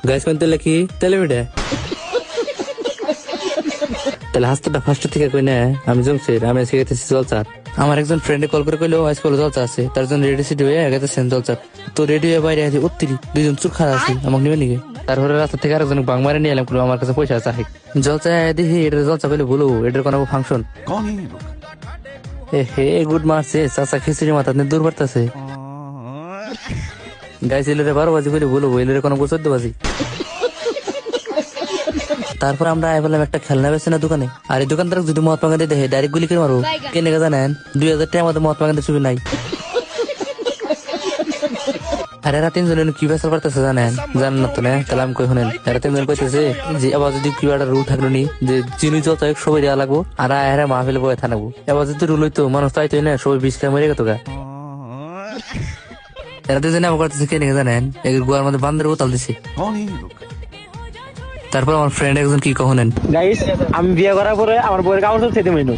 Guys কোন তেলে কি তেলে বেটে তাহলে হাসতে ফার্স্ট থেকে কই না আমি জমছে আমি আজকে গেতেছি জলচার। আমার একজন ফ্রেন্ডে কল করে কইলো আজকে জলচা আছে, তার জন্য রেডি সিটি হয়ে গেতেছেন জলচার। তো রেডি হয়ে বাইরে আছে উত্তরি দুজন চুপ খারাপ আছে আমাকে নিবে নিকে। তারপরে রাস্তা থেকে আরেকজন বাং মারে নিয়ে এলাম, আমার কাছে পয়সা আছে। জলচা দেখি এটা জলচা কইলে বলো এটার কোনো ফাংশন। হে গুড মারছে চাচা খিচুড়ি মাথা দূর বাড়তেছে। গাইস এলে 12 বাজি কইলে বলো এলে কোনো 14 বাজি। তারপর আমরা আয় বললাম একটা খেলনা বেছে না দোকানে, আর এই দোকানদার যদি মহাত্মা গান্ধী দেখে ডাইরেক্ট গুলি করে মারো। কেন জানেন 2000 টাকার মধ্যে মহাত্মা গান্ধী ছবি নাই। আর এরা তিনজন কি বেসার করতেছে জানেন না তো না, তাহলে আমি কই শুনেন। এরা তিনজন কইতেছে যে এবার যদি কি একটা রুল থাকলো নি যে চিনি যত সবাই দেওয়া লাগবো আর এরা মাহফিলে বয়ে থাকবো। এবার যদি রুল হইতো মানুষ তাইতো না সবাই 20 টাকা মরে গেত গা। এরা দুজনে আমার করতেছে কেন জানেন গোয়ার মধ্যে বান্দর বোতাল দিছে। তারপর আমার ফ্রেন্ড একজন কি কখনেন গাইস আমি বিয়ে করার পরে আমার বউয়ের কাপড় সব খেতে মাইনো।